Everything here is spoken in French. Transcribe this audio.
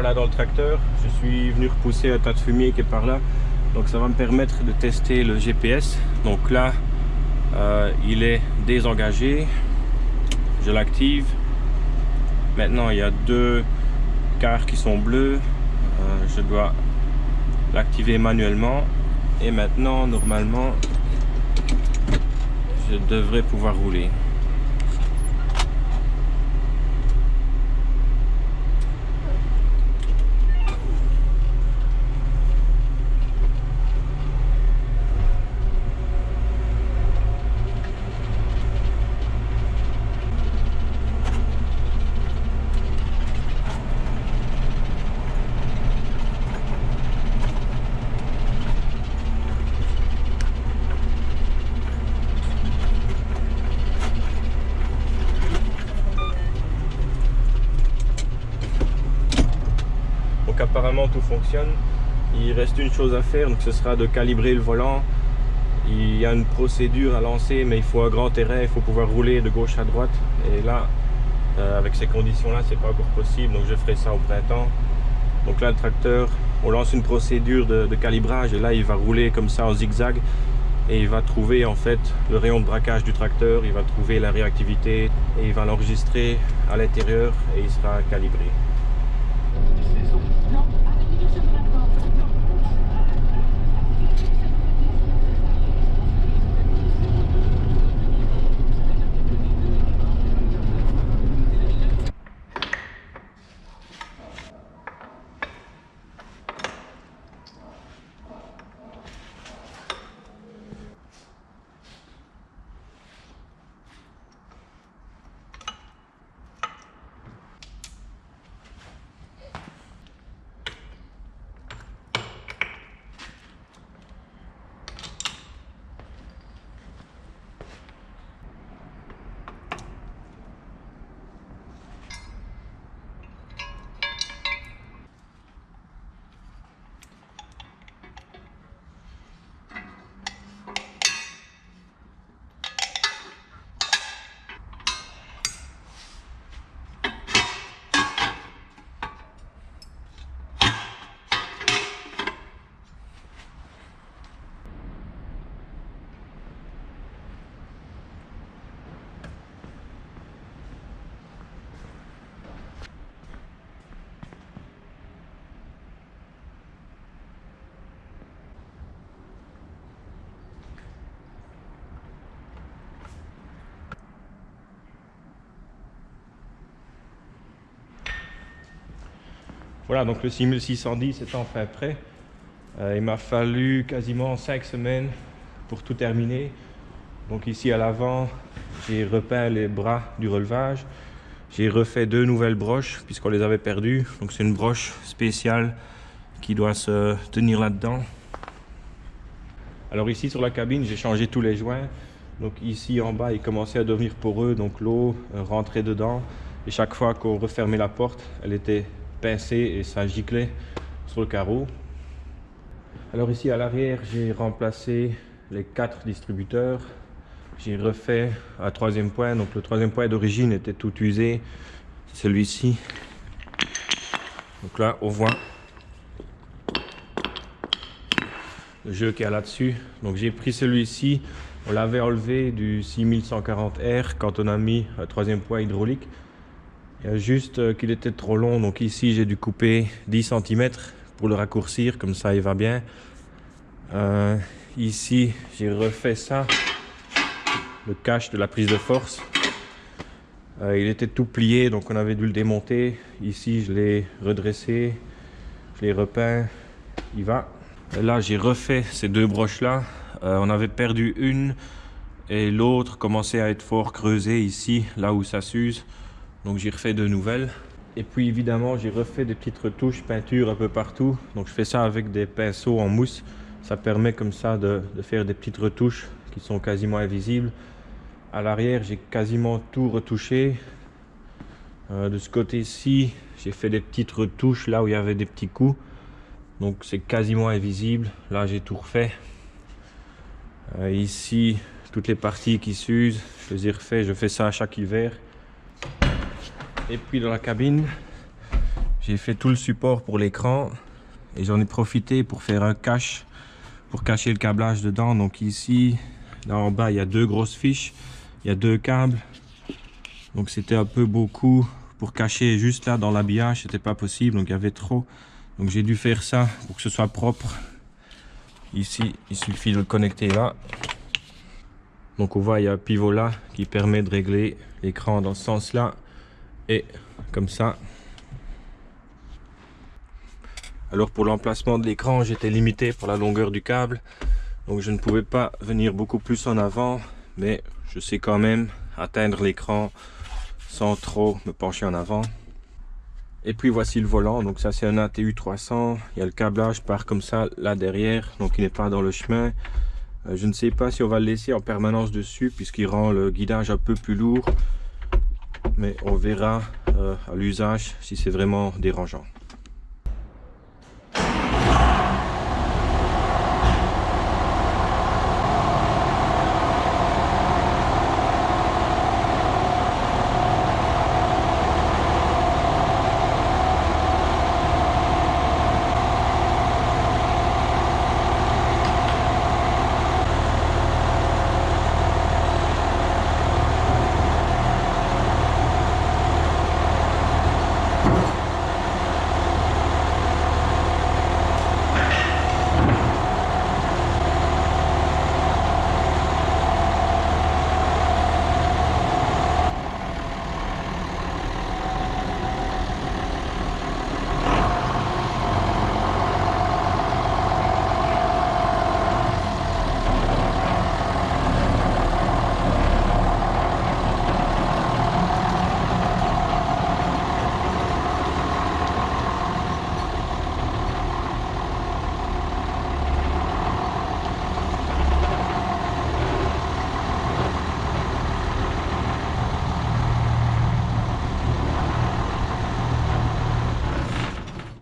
voilà dans le tracteur. Je suis venu repousser un tas de fumier qui est par là. Donc ça va me permettre de tester le GPS. Donc là, il est désengagé. Je l'active. Maintenant, il y a deux quarts qui sont bleus. Je dois l'activer manuellement. Et maintenant, normalement, je devrais pouvoir rouler. Donc apparemment tout fonctionne. Il reste une chose à faire, donc ce sera de calibrer le volant. Il y a une procédure à lancer, mais il faut un grand terrain, il faut pouvoir rouler de gauche à droite. Et là, avec ces conditions là, c'est pas encore possible, donc je ferai ça au printemps. Donc là le tracteur, on lance une procédure de calibrage et là il va rouler comme ça en zigzag. Et il va trouver en fait le rayon de braquage du tracteur, il va trouver la réactivité et il va l'enregistrer à l'intérieur et il sera calibré. Voilà, donc le 6610 est enfin prêt. Il m'a fallu quasiment 5 semaines pour tout terminer. Donc ici à l'avant, j'ai repeint les bras du relevage. J'ai refait 2 nouvelles broches puisqu'on les avait perdues. Donc c'est une broche spéciale qui doit se tenir là-dedans. Alors ici sur la cabine, j'ai changé tous les joints. Donc ici en bas, il commençait à devenir poreux, donc l'eau rentrait dedans. Et chaque fois qu'on refermait la porte, elle était pincée et ça giclait sur le carreau. Alors ici à l'arrière, j'ai remplacé les 4 distributeurs. J'ai refait un 3e point. Donc le 3e point d'origine était tout usé. C'est celui-ci. Donc là, on voit le jeu qu'il y a là-dessus. Donc j'ai pris celui-ci. On l'avait enlevé du 6140R quand on a mis un 3e point hydraulique. Il y a juste qu'il était trop long, donc ici j'ai dû couper 10 cm pour le raccourcir, comme ça il va bien. Ici j'ai refait ça, le cache de la prise de force. Il était tout plié, donc on avait dû le démonter. Ici je l'ai redressé, je l'ai repeint, il va. Et là j'ai refait ces 2 broches là. On avait perdu une et l'autre commençait à être fort creusée ici, là où ça s'use. Donc j'ai refait 2 nouvelles. Et puis évidemment j'ai refait des petites retouches, peinture un peu partout. Donc je fais ça avec des pinceaux en mousse. Ça permet comme ça de faire des petites retouches qui sont quasiment invisibles. À l'arrière j'ai quasiment tout retouché. De ce côté-ci j'ai fait des petites retouches là où il y avait des petits coups. Donc c'est quasiment invisible. Là j'ai tout refait. Ici toutes les parties qui s'usent, je les ai refait. Je fais ça à chaque hiver. Et puis dans la cabine, J'ai fait tout le support pour l'écran et j'en ai profité pour faire un cache pour cacher le câblage dedans. Donc ici, là en bas, il y a 2 grosses fiches, il y a 2 câbles. Donc c'était un peu beaucoup pour cacher juste là dans l'habillage, c'était pas possible, donc il y avait trop. Donc j'ai dû faire ça pour que ce soit propre. Ici, il suffit de le connecter là. Donc on voit, il y a un pivot là qui permet de régler l'écran dans ce sens là et comme ça. Alors pour l'emplacement de l'écran, j'étais limité pour la longueur du câble, donc je ne pouvais pas venir beaucoup plus en avant, mais je sais quand même atteindre l'écran sans trop me pencher en avant. Et puis voici le volant, donc ça c'est un ATU 300, il y a le câblage part comme ça là derrière, donc il n'est pas dans le chemin. Je ne sais pas si on va le laisser en permanence dessus puisqu'il rend le guidage un peu plus lourd, mais on verra à l'usage si c'est vraiment dérangeant.